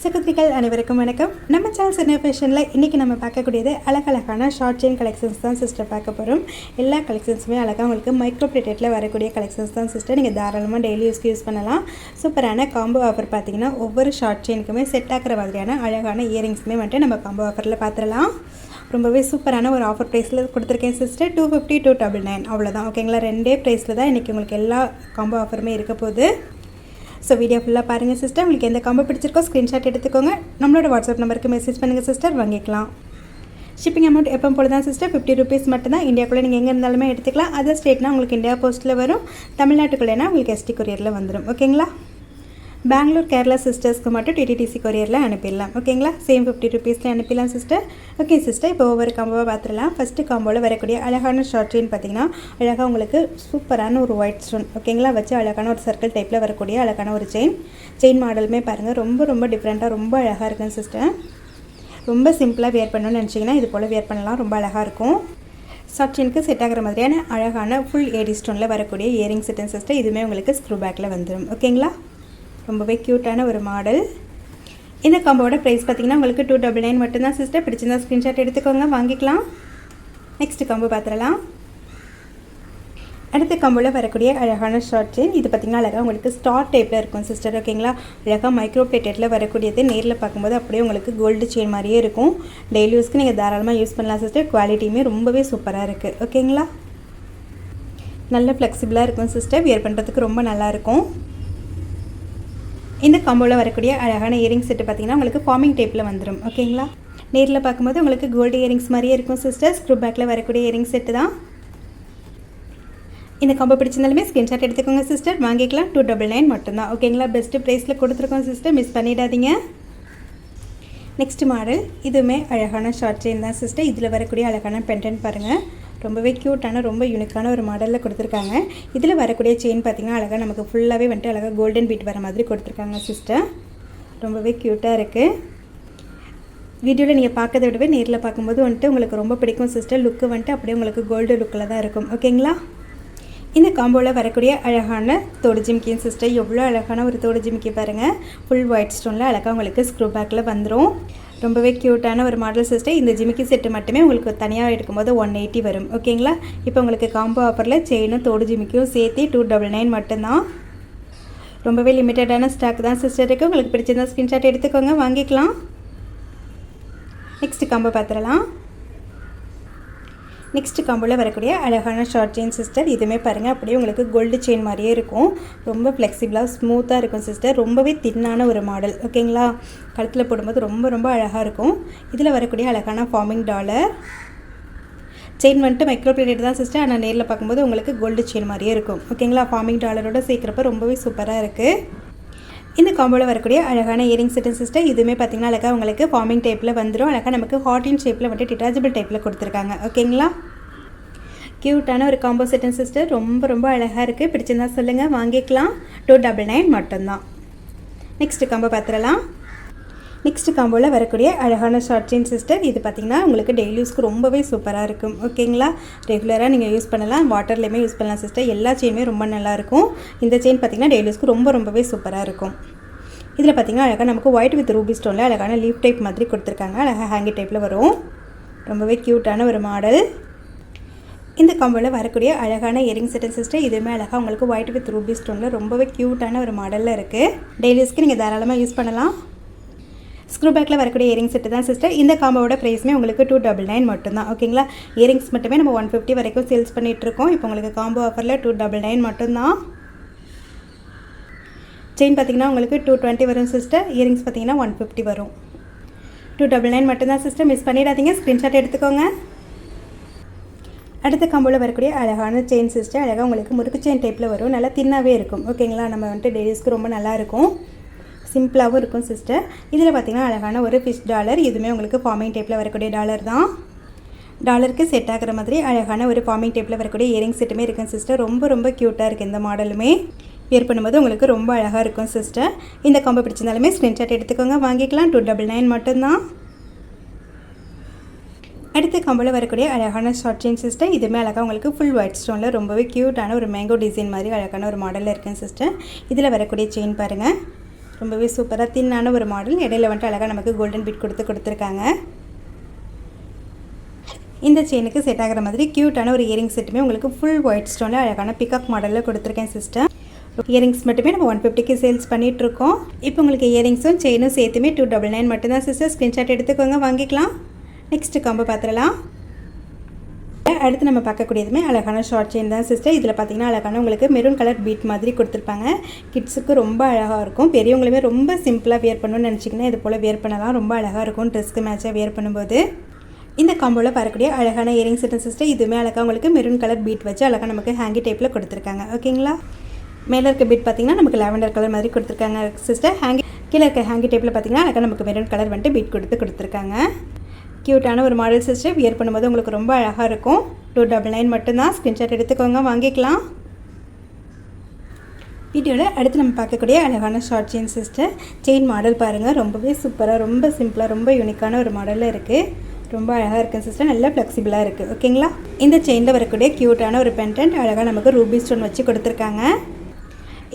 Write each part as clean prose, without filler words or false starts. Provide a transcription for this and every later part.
சகோதரிகள் அனைவருக்கும் வணக்கம். நம்ம சேனல் சின்ன ஃபேஷனில் இன்றைக்கி நம்ம பார்க்கக்கூடியது அழகழகான ஷார்ட் செயின் கலெக்ஷன்ஸ் தான் சிஸ்டர் பார்க்க போகிறோம். எல்லா கலெக்ஷன்ஸுமே அழகாக உங்களுக்கு மைக்ரோ பிளேட்டெட்டில் வரக்கூடிய கலெக்ஷன்ஸ் தான் சிஸ்டர். நீங்கள் தாராளமாக டெய்லி யூஸ் பண்ணலாம். சூப்பரான காம்போ ஆஃபர் பார்த்தீங்கன்னா ஒவ்வொரு ஷார்ட் செயினுக்குமே செட் ஆகிற மாதிரியான அழகான இயரிங்ஸுமே வந்துட்டு நம்ம காம்போ ஆஃபரில் பார்த்துடலாம். ரொம்பவே சூப்பரான ஒரு ஆஃபர் ப்ரைஸில் கொடுத்துருக்கேன் சிஸ்டர். 250 299 அவ்வளோதான். ஓகேங்களா, ரெண்டே ப்ரைஸில் தான் இன்றைக்கி உங்களுக்கு எல்லா காம்போ ஆஃபருமே இருக்க போகுது. ஸோ வீடியோ ஃபுல்லாக பாருங்கள் சிஸ்டர். உங்களுக்கு எந்த காம்போ பிடிச்சிருக்கோ ஸ்க்ரீன்ஷாட் எடுத்துக்கோங்க. நம்மளோட வாட்ஸ்அப் நம்பருக்கு மெசேஜ் பண்ணுங்கள் சிஸ்டர், வாங்கிக்கலாம். ஷிப்பிங் அமௌண்ட் எப்போ போல தான் சிஸ்டர், 50 ரூபீஸ் மட்டும்தான். இந்தியாக்குள்ளே நீங்கள் எங்கே இருந்தாலுமே எடுத்துக்கலாம். அதர் ஸ்டேட்னா உங்களுக்கு இந்தியா போஸ்ட்டில் வரும். தமிழ்நாட்டுக்குள்ளேனா உங்களுக்கு எஸ்டி கொரியரில் வந்துடும். ஓகேங்களா, பெங்களூர் கேரளா சிஸ்டர்ஸ்க்கு மட்டும் டிடிடிசி கொரியரில் அனுப்பிடலாம். ஓகேங்களா, சேம் 50 ரூபீஸில் அனுப்பிடலாம் சிஸ்டர். ஓகே சிஸ்டர், இப்போ ஒவ்வொரு காம்போவாக பார்த்துடலாம். ஃபஸ்ட்டு காம்போவில் வரக்கூடிய அழகான ஷார்ட் செயின் பார்த்திங்கன்னா அழகாக உங்களுக்கு சூப்பரான ஒரு ஒயிட் ஸ்டோன் ஓகேங்களா வச்சு அழகான ஒரு சர்க்கிள் டைப்பில் வரக்கூடிய அழகான ஒரு செயின் மாடலுமே பாருங்கள் ரொம்ப டிஃப்ரெண்ட்டாக ரொம்ப அழகாக இருக்குங்க சிஸ்டர். ரொம்ப சிம்பிளாக வியர் பண்ணணும்னு நினச்சிங்கன்னா இது போல் வியர் பண்ணலாம், ரொம்ப அழகாக இருக்கும். ஷார்ட் செயினுக்கு செட் ஆகிற மாதிரியான அழகான ஃபுல் ஏடி ஸ்டோனில் வரக்கூடிய இயரிங் செட்டன் சிஸ்டர். இதுவுமே உங்களுக்கு ஸ்க்ரூ பேக்கில் வந்துடும். ஓகேங்களா, ரொம்பவே க்யூட்டான ஒரு மாடல். இந்த காம்போட ப்ரைஸ் பார்த்திங்கன்னா உங்களுக்கு 299 மட்டும்தான் சிஸ்டர். பிடிச்சிருந்தா ஸ்க்ரீன்ஷாட் எடுத்துக்கோங்க, வாங்கிக்கலாம். நெக்ஸ்ட் காம்போ பார்த்துடலாம். அடுத்த காம்போவில் வரக்கூடிய அழகான ஷார்ட் செயின் இது பார்த்திங்கன்னா அழகாக உங்களுக்கு ஸ்டார் டைப்பில் இருக்கும் சிஸ்டர். ஓகேங்களா, அழகாக மைக்ரோ பிளேட்டெட்டில் வரக்கூடியது. நேரில் பார்க்கும்போது அப்படியே உங்களுக்கு கோல்டு செயின் மாதிரியே இருக்கும். டெய்லி யூஸ்க்கு நீங்கள் தாராளமாக யூஸ் பண்ணலாம் சிஸ்டர். குவாலிட்டியுமே ரொம்பவே சூப்பராக இருக்குது. ஓகேங்களா, நல்ல ஃப்ளெக்சிபிளாக இருக்கும் சிஸ்டர். வியர் பண்ணுறதுக்கு ரொம்ப நல்லாயிருக்கும். இந்த காம்போவில் வரக்கூடிய அழகான இயரிங் செட்டு பார்த்திங்கன்னா உங்களுக்கு ஃபார்மிங் டைப்பில் வந்துடும். ஓகேங்களா, நேரில் பார்க்கும்போது உங்களுக்கு கோல்டு இயரிங்ஸ் மாதிரியே இருக்கும் சிஸ்டர். ஸ்க்ரூ பேக்கில் வரக்கூடிய இயரிங் செட்டு தான். இந்த காம்போ பிடிச்சிருந்தாலுமே ஸ்க்ரீன்ஷாட் எடுத்துக்கோங்க சிஸ்டர், வாங்கிக்கலாம். 299 மட்டும்தான். ஓகேங்களா, பெஸ்ட்டு ப்ரைஸில் கொடுத்துருக்கோம் சிஸ்டர், மிஸ் பண்ணிடாதீங்க. நெக்ஸ்ட் மாடல் இதுவுமே அழகான ஷார்ட் செயின் தான் சிஸ்டர். இதில் வரக்கூடிய அழகான பெண்டன்ட் பாருங்கள், ரொம்பவே க்யூட்டான ரொம்ப யூனிக்கான ஒரு மாடலில் கொடுத்துருக்காங்க. இதில் வரக்கூடிய செயின் பார்த்திங்கன்னா அழகாக நமக்கு ஃபுல்லாகவே வந்துட்டு அழகாக கோல்டன் பீட் வர மாதிரி கொடுத்துருக்காங்க சிஸ்டர். ரொம்பவே க்யூட்டாக இருக்குது. வீடியோவில் நீங்கள் பார்க்கறத விடவே நேரில் பார்க்கும்போது வந்துட்டு உங்களுக்கு ரொம்ப பிடிக்கும் சிஸ்டர். லுக்கு வந்துட்டு அப்படியே உங்களுக்கு கோல்டு லுக்கில் தான் இருக்கும். ஓகேங்களா, இந்த காம்போவில் வரக்கூடிய அழகான தோடு ஜிமிக்கின் சிஸ்டர். எவ்வளோ அழகான ஒரு தோடு ஜிமிக்கி பாருங்கள். ஃபுல் ஒயிட் ஸ்டோனில் அழகாக உங்களுக்கு ஸ்க்ரூ பேக்கில் வந்துடும். ரொம்பவே க்யூட்டான ஒரு மாடல் சிஸ்டர். இந்த ஜிமிக்கி செட்டு மட்டுமே உங்களுக்கு தனியாக எடுக்கும்போது 180 வரும். ஓகேங்களா, இப்போ உங்களுக்கு காம்போ ஆஃபரில் செயினும் தோடு ஜிமிக்கியும் சேர்த்து 299 மட்டும்தான். ரொம்பவே லிமிட்டடான ஸ்டாக் தான் சிஸ்டர் இருக்குது. உங்களுக்கு பிடிச்சிருந்தா ஸ்க்ரீன்ஷாட் எடுத்துக்கோங்க, வாங்கிக்கலாம். நெக்ஸ்ட் காம்போ பார்த்துடலாம். நெக்ஸ்ட் காம்போவில் வரக்கூடிய அழகான ஷார்ட் செயின் சிஸ்டர். இதுவுமே பாருங்கள் அப்படியே உங்களுக்கு கோல்டு செயின் மாதிரியே இருக்கும். ரொம்ப ஃப்ளெக்சிபிளாக ஸ்மூத்தாக இருக்கும் சிஸ்டர். ரொம்பவே தின்னான ஒரு மாடல். ஓகேங்களா, கழுத்தில் போடும்போது ரொம்ப அழகாக இருக்கும். இதில் வரக்கூடிய அழகான ஃபார்மிங் டாலர் செயின் வந்துட்டு மைக்ரோ பிளேட்டட் தான் சிஸ்டர். ஆனால் நேரில் பார்க்கும்போது உங்களுக்கு கோல்டு செயின் மாதிரியே இருக்கும். ஓகேங்களா, ஃபார்மிங் டாலரோட சேர்க்குறப்ப ரொம்பவே சூப்பராக இருக்குது. இந்த காம்போவில் வரக்கூடிய அழகான இயரிங் செட்டன் சிஸ்டர். இதுவுமே பார்த்திங்கன்னா அழகாக உங்களுக்கு ஃபார்மிங் டைப்பில் வந்துடும். அழகாக நமக்கு ஹார்டின் ஷேப்பில் வந்துட்டு டிட்டாச்சபிள் டைப்பில் கொடுத்துருக்காங்க. ஓகேங்களா, க்யூட்டான ஒரு காம்போ செட்டன் சிஸ்டர். ரொம்ப அழகாக இருக்குது. பிடிச்சிருந்தா சொல்லுங்கள், வாங்கிக்கலாம். 299 மட்டும்தான். நெக்ஸ்ட் காம்போ பார்த்துடலாம். நெக்ஸ்ட் காம்போவில் வரக்கூடிய அழகான ஷார்ட் செயின் சிஸ்டர். இது பார்த்திங்கன்னா உங்களுக்கு டெய்லி யூஸ்க்கு ரொம்பவே சூப்பராக இருக்கும். ஓகேங்களா, ரெகுலராக நீங்கள் யூஸ் பண்ணலாம், வாட்டர்லேயுமே யூஸ் பண்ணலாம் சிஸ்டர். எல்லா செயினுமே ரொம்ப நல்லாயிருக்கும். இந்த செயின் பார்த்திங்கன்னா டெய்லி யூஸ்க்கு ரொம்பவே சூப்பராக இருக்கும். இதில் பார்த்திங்கன்னா அழகாக நமக்கு ஒயிட் வித் ரூபி ஸ்டோனில் அழகான லீஃப் டைப் மாதிரி கொடுத்துருக்காங்க. அழகாக ஹேங்கி டைப்பில் வரும். ரொம்பவே க்யூட்டான ஒரு மாடல். இந்த காம்போவில் வரக்கூடிய அழகான இயரிங் செட்டன் சிஸ்டர். இதுவுமே அழகாக உங்களுக்கு ஒயிட் வித் ரூபி ஸ்டோனில் ரொம்பவே க்யூட்டான ஒரு மாடலில் இருக்குது. டெய்லி யூஸ்க்கு நீங்கள் தாராளமாக யூஸ் பண்ணலாம். ஸ்க்ரூ பேக்கில் வரக்கூடிய இயரிங் செட்டு தான் சிஸ்டர். இந்த காம்போவோட ப்ரைஸுமே உங்களுக்கு 299 மட்டும்தான். ஓகேங்களா, இயரிங்ஸ் மட்டுமே நம்ம 150 வரைக்கும் சேல்ஸ் பண்ணிகிட்ருக்கோம். இப்போ உங்களுக்கு காம்போ ஆஃபரில் 299 மட்டும்தான். செயின் பார்த்திங்கன்னா உங்களுக்கு 220 வரும் சிஸ்டர். இயரிங்ஸ் பார்த்திங்கன்னா 150 வரும். 299 மட்டும்தான் சிஸ்டர், மிஸ் பண்ணிடாதீங்க. ஸ்க்ரீன்ஷாட் எடுத்துக்கோங்க. அடுத்த காம்போவில் வரக்கூடிய அழகான செயின் சிஸ்டர். அழகாக உங்களுக்கு முறுக்கு செயின் டைப்பில் வரும். நல்லா தின்னாகவே இருக்கும். ஓகேங்களா, நம்ம வந்துட்டு டெய்லிஸ்க்கு ரொம்ப நல்லாயிருக்கும். சிம்பிளாகவும் இருக்கும் சிஸ்டர். இதில் பார்த்திங்கன்னா அழகான ஒரு ஃபிஷ் டாலர். இதுவுமே உங்களுக்கு ஃபார்மிங் டைப்பில் வரக்கூடிய டாலர் தான். டாலருக்கு செட் ஆகிற மாதிரி அழகான ஒரு ஃபார்மிங் டைப்பில் வரக்கூடிய இயரிங் செட்டுமே இருக்கும் சிஸ்டர். ரொம்ப க்யூட்டாக இருக்குது. இந்த மாடலுமே வியர் பண்ணும்போது உங்களுக்கு ரொம்ப அழகாக இருக்கும் சிஸ்டர். இந்த காம்போ பிடிச்சிருந்தாலுமே ஸ்க்ரீன்ஷாட் எடுத்துக்கோங்க, வாங்கிக்கலாம். 299 மட்டும்தான். அடுத்த காம்போவில் வரக்கூடிய அழகான ஷார்ட் செயின் சிஸ்டர். இதுவுமே அழகாக உங்களுக்கு ஃபுல் ஒயிட் ஸ்டோனில் ரொம்பவே க்யூட்டான ஒரு மேங்கோ டிசைன் மாதிரி அழகான ஒரு மாடலில் இருக்குங்க சிஸ்டர். இதில் வரக்கூடிய செயின் பாருங்கள், ரொம்பவே சூப்பராக தின்னான ஒரு மாடல். இடையில வந்துட்டு அழகாக நமக்கு கோல்டன் பீட் கொடுத்துருக்காங்க. இந்த செயினுக்கு செட் ஆகிற மாதிரி க்யூட்டான ஒரு இயரிங் செட்டுமே உங்களுக்கு ஃபுல் ஒயிட் ஸ்டோனில் அழகான பிகாக் மாடலில் கொடுத்துருக்கேன் சிஸ்டர். இயரிங்ஸ் மட்டுமே நம்ம 150க்கு சேல்ஸ் பண்ணிகிட்ருக்கோம். இப்போ உங்களுக்கு இயரிங்ஸும் செயினும் சேர்த்துமே 299 மட்டும்தான் சிஸ்டர். ஸ்க்ரீன்ஷாட் எடுத்துக்கோங்க, வாங்கிக்கலாம். நெக்ஸ்ட்டு காம்போ பார்த்துடலாம். அடுத்து நம்ம பார்க்கக்கூடியதுமே அழகான ஷார்ட் செயின் தான் சிஸ்டர். இதில் பார்த்தீங்கன்னா அழகான உங்களுக்கு மெரூன் கலர் பீட் மாதிரி கொடுத்துருப்பாங்க. கிட்ஸுக்கு ரொம்ப அழகாக இருக்கும். பெரியவங்களுமே ரொம்ப சிம்பிளாக வியர் பண்ணணும்னு நினச்சிங்கன்னா இது போல் வியர் பண்ணலாம். ரொம்ப அழகாக இருக்கும் ட்ரெஸ்க்கு மேட்சாக வியர் பண்ணும்போது. இந்த காம்போவில் வரக்கூடிய அழகான இயரிங் செட் சிஸ்டர். இதுவுமே அழகாக உங்களுக்கு மெரூன் கலர் பீட் வச்சு அழகாக நமக்கு ஹேங்கி டைப்பில் கொடுத்துருக்காங்க. ஓகேங்களா? மேலே இருக்க பீட் பார்த்திங்கன்னா நமக்கு லாவெண்டர் கலர் மாதிரி கொடுத்துருக்காங்க சிஸ்டர். கீழே இருக்க ஹேங்கி டைப்பில் பார்த்திங்கன்னா அழகாக நமக்கு மெரூன் கலர் வந்துட்டு பீட் கொடுத்துருக்காங்க. க்யூட்டான ஒரு மாடல் சிஸ்டர். வியர் பண்ணும்போது உங்களுக்கு ரொம்ப அழகாக இருக்கும். 299 மட்டும்தான். ஸ்க்ரீன்ஷாட் எடுத்துக்கோங்க, வாங்கிக்கலாம். வீடியோவில் அடுத்து நம்ம பார்க்கக்கூடிய அழகான short chain sister. Chain model பாருங்கள், ரொம்பவே சூப்பராக, ரொம்ப சிம்பிளாக, ரொம்ப யூனிக்கான ஒரு மாடலில் இருக்குது. ரொம்ப அழகாக இருக்குது சிஸ்டர். நல்லா ஃப்ளெக்சிபிளாக இருக்குது. ஓகேங்களா? இந்த செயினில் வரக்கூடிய க்யூட்டான ஒரு பெண்டன்ட் அழகாக நமக்கு ரூபி ஸ்டோன் வச்சு கொடுத்துருக்காங்க.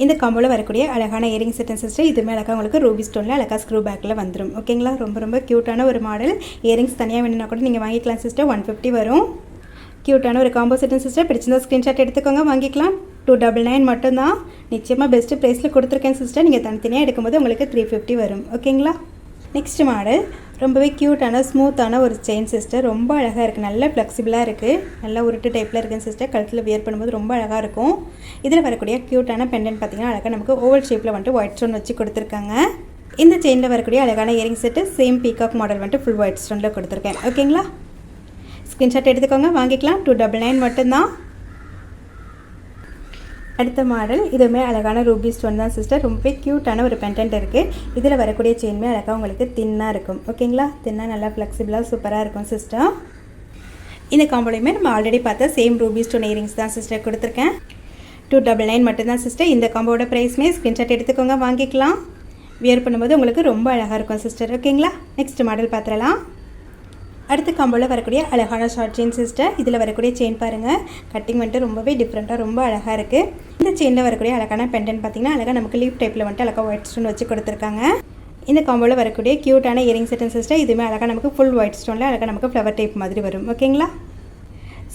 இந்த காம்போவில் வரக்கூடிய அழகான இயரிங் செட் சிஸ்டர். இதுவுமே அழகாக உங்களுக்கு ரூபி ஸ்டோனில் அழகாக ஸ்க்ரூ பேக்கில் வந்துடும். ஓகேங்களா? ரொம்ப ரொம்ப க்யூட்டான ஒரு மாடல். இயரிங்ஸ் தனியாக வேணும்னா கூட நீங்கள் வாங்கிக்கலாம் சிஸ்டர். 150 வரும். க்யூட்டான ஒரு காம்போ செட் சிஸ்டர். பிடிச்சிருந்தா ஸ்க்ரீன்ஷாட் எடுத்துக்கோங்க, வாங்கிக்கலாம். 299 மட்டும்தான். நிச்சயமாக பெஸ்ட்டு ப்ரைஸில் கொடுத்துருக்கேன் சிஸ்டர். நீங்கள் தனித்தனியாக எடுக்கும்போது உங்களுக்கு 350 வரும். ஓகேங்களா? நெக்ஸ்ட் மாடல் ரொம்பவே க்யூட்டான ஸ்மூத்தான ஒரு செயின் சிஸ்டர். ரொம்ப அழகாக இருக்குது. நல்ல ஃப்ளெக்சிபிளாக இருக்குது. நல்லா உருட்டு டைப்பில் இருக்குது சிஸ்டர். கழுத்தில் வியர் பண்ணும்போது ரொம்ப அழகாக இருக்கும். இதில் வரக்கூடிய க்யூட்டான பெண்டன்ட் பார்த்திங்கன்னா அழகாக நமக்கு ஓவல் ஷேப்பில் வந்துட்டு ஒயிட் ஸ்டோன் வச்சு கொடுத்துருக்காங்க. இந்த செயினில் வரக்கூடிய அழகான earring set same peacock model வந்துட்டு ஃபுல் ஒயிட் ஸ்டோனில் கொடுத்துருக்கேன். ஓகேங்களா? ஸ்க்ரீன்ஷாட் எடுத்துக்கோங்க, வாங்கிக்கலாம். 299 மட்டும்தான். அடுத்த மாடல் இதுவுமே அழகான ரூபி ஸ்டோன் தான் சிஸ்டர். ரொம்பவே க்யூட்டான ஒரு பெண்டன்ட் இருக்குது. இதில் வரக்கூடிய செயினுமே அழகாக உங்களுக்கு தின்னாக இருக்கும். ஓகேங்களா? தின்னாக நல்லா ஃப்ளெக்சிபிளாக சூப்பராக இருக்கும் சிஸ்டர். இந்த காம்போலையுமே நம்ம ஆல்ரெடி பார்த்த சேம் ரூபி ஸ்டோன் இயரிங்ஸ் தான் சிஸ்டர் கொடுத்துருக்கேன். 299 மட்டும்தான் சிஸ்டர். இந்த காம்போட ப்ரைஸ்மே ஸ்க்ரீன்ஷாட் எடுத்துக்கோங்க, வாங்கிக்கலாம். வியர் பண்ணும்போது உங்களுக்கு ரொம்ப அழகாக இருக்கும் சிஸ்டர். ஓகேங்களா? நெக்ஸ்ட் மாடல் பார்த்துடலாம். அடுத்த காம்போவில் வரக்கூடிய அழகான ஷார்ட் செயின் சிஸ்டர். இதில் வரக்கூடிய செயின் பாருங்கள், கட்டிங் வந்துட்டு ரொம்பவே டிஃப்ரெண்ட்டாக ரொம்ப அழகாக இருக்குது. இந்த செயினில் வரக்கூடிய அழகான பெண்டன்ட் பார்த்திங்கன்னா அழகாக நமக்கு லீஃப் டைப்பில் வந்துட்டு அழகாக ஒயிட் ஸ்டோன் வச்சு கொடுத்துருக்காங்க. இந்த காம்போவில் வரக்கூடிய க்யூட்டான இயரிங் செட் சிஸ்டர். இதுவுமே அழகாக நமக்கு ஃபுல் ஒயிட் ஸ்டோனில் அழகாக நமக்கு ஃப்ளவர் டைப் மாதிரி வரும். ஓகேங்களா?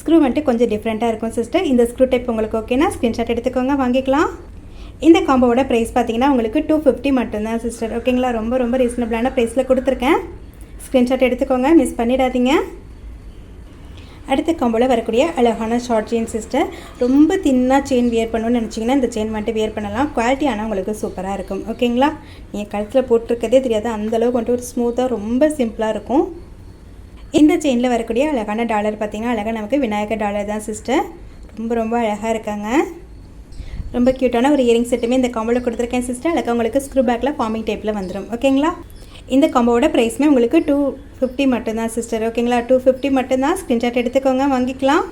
ஸ்க்ரூ வந்துட்டு கொஞ்சம் டிஃப்ரெண்ட்டாக இருக்கும் சிஸ்டர். இந்த ஸ்க்ரூ டைப் உங்களுக்கு ஓகேனா ஸ்க்ரீன்ஷாட் எடுத்துக்கோங்க, வாங்கிக்கலாம். இந்த காம்போவோட ப்ரைஸ் பார்த்திங்கன்னா உங்களுக்கு 250 மட்டும்தான் சிஸ்டர். ஓகேங்களா? ரொம்ப ரொம்ப ரீசனபிளான ப்ரைஸில் கொடுத்துருக்கேன். ஸ்க்ரீன்ஷாட் எடுத்துக்கோங்க, மிஸ் பண்ணிடாதீங்க. அடுத்த காம்போவில் வரக்கூடிய அழகான ஷார்ட் செயின் சிஸ்டர். ரொம்ப தின்னாக செயின் வியர் பண்ணணும்னு நினச்சிங்கன்னா இந்த செயின் வந்துட்டு வியர் பண்ணலாம். குவாலிட்டி ஆனால் உங்களுக்கு சூப்பராக இருக்கும். ஓகேங்களா? நீங்கள் கழுத்தில் போட்டிருக்கதே தெரியாது, அந்தளவுக்கு வந்துட்டு ஒரு ஸ்மூத்தாக ரொம்ப சிம்பிளாக இருக்கும். இந்த செயினில் வரக்கூடிய அழகான டாலர் பார்த்திங்கன்னா அழகாக நமக்கு விநாயகர் டாலர் தான் சிஸ்டர். ரொம்ப ரொம்ப அழகாக இருக்காங்க. ரொம்ப க்யூட்டான ஒரு இயரிங் செட்டுமே இந்த காம்போவில் கொடுத்துருக்கேன் சிஸ்டர். அழகாக உங்களுக்கு ஸ்க்ரூ பேக்கில் ஃபார்மிங் டைப்பில் வந்துடும். ஓகேங்களா? இந்த காம்போவோட ப்ரைஸ்மே உங்களுக்கு 250 மட்டும்தான் சிஸ்டர். ஓகேங்களா? 250 மட்டும்தான். ஸ்க்ரீன்ஷாட் எடுத்துக்கோங்க, வாங்கிக்கலாம்.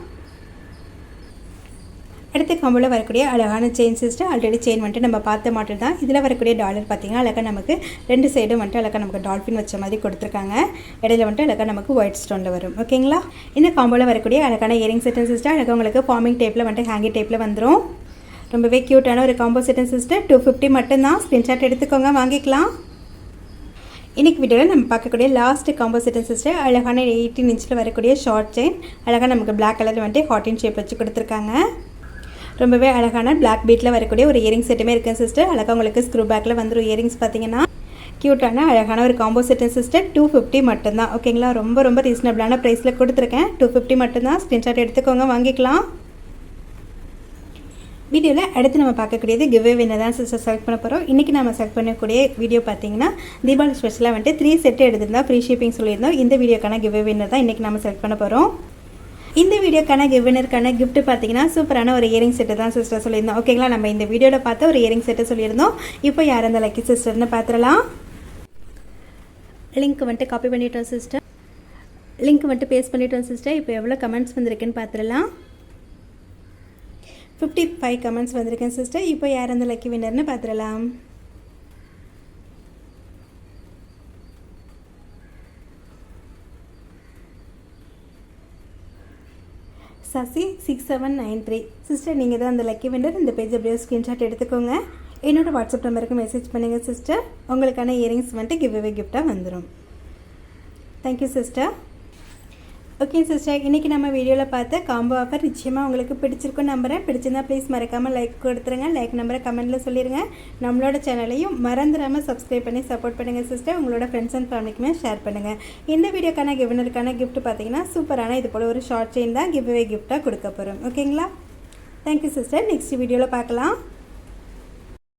அடுத்த காம்போவில் வரக்கூடிய அழகான செயின் சிஸ்டர். ஆல்ரெடி செயின் வந்துட்டு நம்ம பார்த்த மாடல் தான். இதில் வரக்கூடிய டாலர் பார்த்திங்கன்னா அழகாக நமக்கு 2 சைடும் வந்துட்டு அழகாக நமக்கு டால்ஃபின் வச்ச மாதிரி கொடுத்துருக்காங்க. இடையில வந்துட்டு அழகாக நமக்கு ஒயிட் ஸ்டோனில் வரும். ஓகேங்களா? இந்த காம்போவில் வரக்கூடிய அழகான இயரிங் செட் சிஸ்டர். அழகாக உங்களுக்கு ஃபார்மிங் டைப்பில் வந்துட்டு ஹேங்கி டைப்பில் வந்துடும். ரொம்பவே க்யூட்டான ஒரு காம்போ செட் சிஸ்டர். 250 மட்டும்தான். ஸ்க்ரீன்ஷாட் எடுத்துக்கோங்க, வாங்கிக்கலாம். இன்றைக்கி வீடியோவில் நம்ம பார்க்கக்கூடிய லாஸ்ட் காம்போ செட் சிஸ்டர். அழகான 18 இன்ச்சில் வரக்கூடிய ஷார்ட் செயின். அழகாக நமக்கு பிளாக் கலரில் வந்துட்டு ஹார்டின் ஷேப் வச்சு கொடுத்துருக்காங்க. ரொம்பவே அழகான பிளாக் பீட்டில் வரக்கூடிய ஒரு இயரிங் செட்டுமே இருக்குது சிஸ்டர். அழகாக உங்களுக்கு ஸ்க்ரூ பேக்கில் வந்துடும் இயரிங்ஸ் பார்த்தீங்கன்னா. க்யூட்டான அழகான ஒரு காம்போ செட் சிஸ்டர். 250 மட்டும்தான். ஓகேங்களா? ரொம்ப ரொம்ப ரீசனபிளான ப்ரைஸில் கொடுத்துருக்கேன். 250 மட்டும்தான். ஸ்க்ரீன்ஷாட் எடுத்துக்கோங்க, வாங்கிக்கலாம். வீடியோவில் அடுத்து நம்ம பார்க்கக்கூடியது கிவ்வே வின்னர் தான் சிஸ்டர் செலக்ட் பண்ண போகிறோம். இன்றைக்கி நம்ம செலக்ட் பண்ணக்கூடிய வீடியோ பார்த்தீங்கன்னா தீபாவளி ஸ்பெஷலாக வந்துட்டு 3 செட்டு எடுத்திருந்தா ஃப்ரீ ஷிப்பிங் சொல்லியிருந்தோம். இந்த வீடியோக்கான கிவ்வே வின்னர் தான் இன்றைக்கி நம்ம செலக்ட் பண்ண போகிறோம். இந்த வீடியோக்கான கிவ்வினருக்கான கிஃப்ட் பார்த்தீங்கன்னா சூப்பரான ஒரு இயரிங் செட்டு தான் சிஸ்டர் சொல்லியிருந்தோம். ஓகேங்களா? நம்ம இந்த வீடியோவில் பார்த்த ஒரு இயரிங் செட்டு சொல்லியிருந்தோம். இப்போ யார் அந்த லக்கி சிஸ்டர்னு பார்த்துடலாம். லிங்க் வந்துட்டு காப்பி பண்ணிட்டோம் சிஸ்டர். லிங்க் வந்துட்டு பேஸ்ட் பண்ணிட்டோம் சிஸ்டர். இப்போ எவ்வளோ கமெண்ட்ஸ் வந்திருக்குன்னு பார்த்துடலாம். 55 கமெண்ட்ஸ் வந்திருக்கேன் சிஸ்டர். இப்போ யார் அந்த லக்கி வின்னர்னு பார்த்துடலாம். சசி 6793 சிஸ்டர், நீங்கள் தான் அந்த லக்கி வின்னர். இந்த பேஜ் அப்படியே ஸ்க்ரீன்ஷாட் எடுத்துக்கோங்க. என்னோடய வாட்ஸ்அப் நம்பருக்கு மெசேஜ் பண்ணுங்கள் சிஸ்டர். உங்களுக்கான இயரிங்ஸ் வந்துட்டு கிவ் அவே கிஃப்டாக வந்துடும். Thank you sister. ஓகே சிஸ்டர், இன்றைக்கி நம்ம வீடியோவில் பார்த்த காம்போ ஆஃபர் நிச்சயமாக உங்களுக்கு பிடிச்சிருக்குன்னு நம்புகிறேன். பிடிச்சிருந்தா ப்ளீஸ் மறக்காமல் லைக் கொடுத்துருங்க. லைக் நம்பரை கமெண்ட்டில் சொல்லிடுங்க. நம்மளோட சேனலையும் மறந்துடாமல் சப்ஸ்கிரைப் பண்ணி சப்போர்ட் பண்ணுங்கள் சிஸ்டர். உங்களோட ஃப்ரெண்ட்ஸ் அண்ட் ஃபேமிலிக்குமே ஷேர் பண்ணுங்கள். இந்த வீடியோக்கான கிவனருக்கான கிஃப்ட் பார்த்தீங்கன்னா சூப்பரான இது போல் ஒரு ஷார்ட் செயின் தான் கிவ் அவே கிஃப்டாக கொடுக்க போகிறோம். ஓகேங்களா? Thank you sister. நெக்ஸ்ட் வீடியோவில் பார்க்கலாம்.